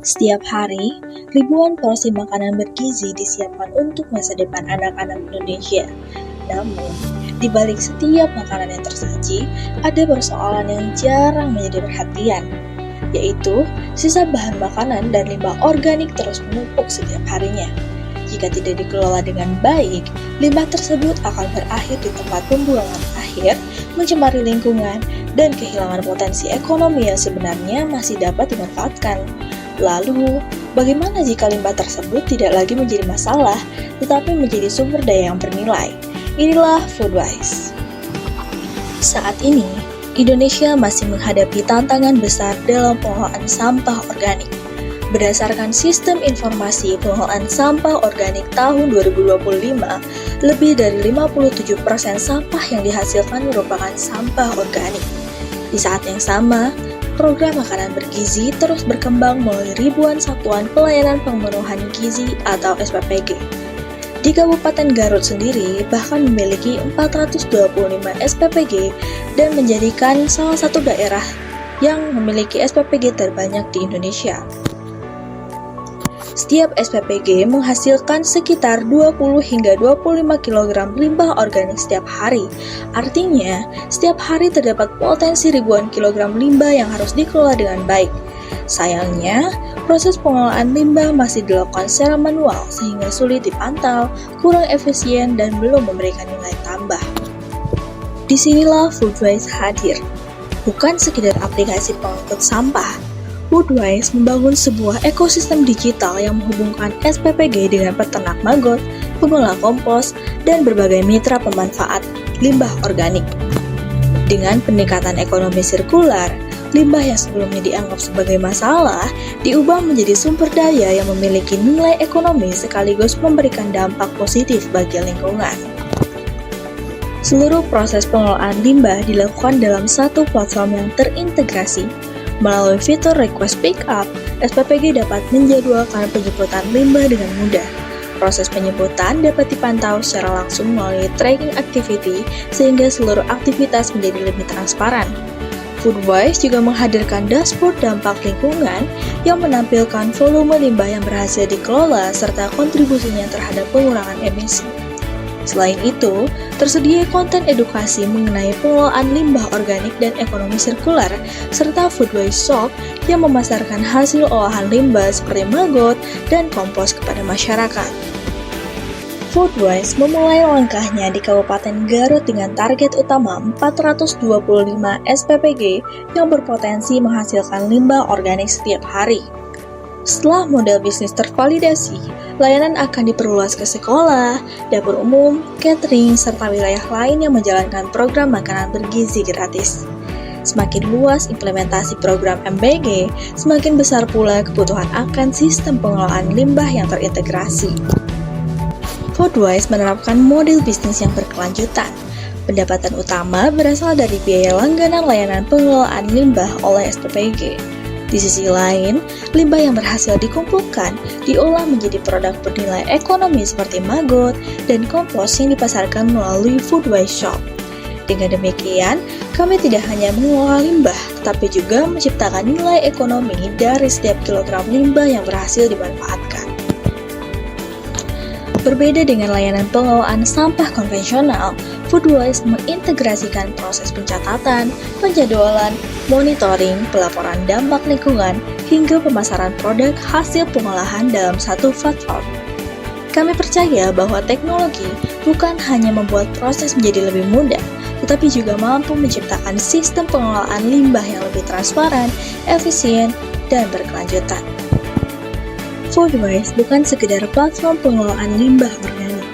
Setiap hari, ribuan porsi makanan bergizi disiapkan untuk masa depan anak-anak Indonesia. Namun, di balik setiap makanan yang tersaji, ada persoalan yang jarang menjadi perhatian, yaitu sisa bahan makanan dan limbah organik terus menumpuk setiap harinya. Jika tidak dikelola dengan baik, limbah tersebut akan berakhir di tempat pembuangan akhir, mencemari lingkungan, dan kehilangan potensi ekonomi yang sebenarnya masih dapat dimanfaatkan. Lalu, bagaimana jika limbah tersebut tidak lagi menjadi masalah, tetapi menjadi sumber daya yang bernilai? Inilah food waste. Saat ini, Indonesia masih menghadapi tantangan besar dalam pengelolaan sampah organik. Berdasarkan Sistem Informasi Pengelolaan Sampah Organik tahun 2025, lebih dari 57% sampah yang dihasilkan merupakan sampah organik. Di saat yang sama, program makanan bergizi terus berkembang melalui ribuan satuan pelayanan pemenuhan gizi atau SPPG. Di Kabupaten Garut sendiri bahkan memiliki 425 SPPG dan menjadikan salah satu daerah yang memiliki SPPG terbanyak di Indonesia. Setiap SPPG menghasilkan sekitar 20 hingga 25 kg limbah organik setiap hari. Artinya, setiap hari terdapat potensi ribuan kilogram limbah yang harus dikelola dengan baik. Sayangnya, proses pengelolaan limbah masih dilakukan secara manual sehingga sulit dipantau, kurang efisien, dan belum memberikan nilai tambah. Disinilah food waste hadir. Bukan sekedar aplikasi pengangkut sampah, Food Waste membangun sebuah ekosistem digital yang menghubungkan SPPG dengan peternak maggot, pengolah kompos, dan berbagai mitra pemanfaat limbah organik. Dengan peningkatan ekonomi sirkular, limbah yang sebelumnya dianggap sebagai masalah diubah menjadi sumber daya yang memiliki nilai ekonomi sekaligus memberikan dampak positif bagi lingkungan. Seluruh proses pengelolaan limbah dilakukan dalam satu platform yang terintegrasi. Melalui fitur Request Pickup, SPPG dapat menjadwalkan penjemputan limbah dengan mudah. Proses penjemputan dapat dipantau secara langsung melalui tracking activity sehingga seluruh aktivitas menjadi lebih transparan. Food Waste juga menghadirkan dashboard dampak lingkungan yang menampilkan volume limbah yang berhasil dikelola serta kontribusinya terhadap pengurangan emisi. Selain itu, tersedia konten edukasi mengenai pengelolaan limbah organik dan ekonomi sirkular, serta food waste shop yang memasarkan hasil olahan limbah seperti maggot dan kompos kepada masyarakat. Food Waste memulai langkahnya di Kabupaten Garut dengan target utama 425 SPPG yang berpotensi menghasilkan limbah organik setiap hari. Setelah model bisnis tervalidasi, layanan akan diperluas ke sekolah, dapur umum, catering, serta wilayah lain yang menjalankan program makanan bergizi gratis. Semakin luas implementasi program MBG, semakin besar pula kebutuhan akan sistem pengelolaan limbah yang terintegrasi. Food Waste menerapkan model bisnis yang berkelanjutan. Pendapatan utama berasal dari biaya langganan layanan pengelolaan limbah oleh SPPG. Di sisi lain, limbah yang berhasil dikumpulkan diolah menjadi produk bernilai ekonomi seperti maggot dan kompos yang dipasarkan melalui Food Waste Shop. Dengan demikian, kami tidak hanya mengolah limbah, tetapi juga menciptakan nilai ekonomi dari setiap kilogram limbah yang berhasil dimanfaatkan. Berbeda dengan layanan pengelolaan sampah konvensional, Food Waste mengintegrasikan proses pencatatan, penjadwalan, monitoring, pelaporan dampak lingkungan, hingga pemasaran produk hasil pengolahan dalam satu platform. Kami percaya bahwa teknologi bukan hanya membuat proses menjadi lebih mudah, tetapi juga mampu menciptakan sistem pengelolaan limbah yang lebih transparan, efisien, dan berkelanjutan. Food Waste bukan sekedar platform pengelolaan limbah organik.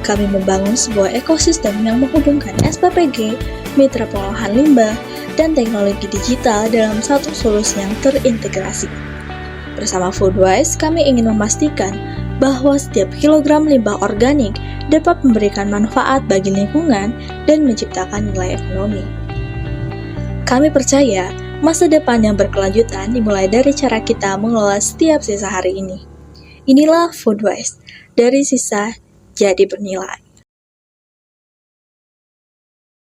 Kami membangun sebuah ekosistem yang menghubungkan SPPG, mitra pengolahan limbah, dan teknologi digital dalam satu solusi yang terintegrasi. Bersama Food Waste, kami ingin memastikan bahwa setiap kilogram limbah organik dapat memberikan manfaat bagi lingkungan dan menciptakan nilai ekonomi. Kami percaya masa depan yang berkelanjutan dimulai dari cara kita mengelola setiap sisa hari ini. Inilah Food Waste, dari sisa jadi bernilai.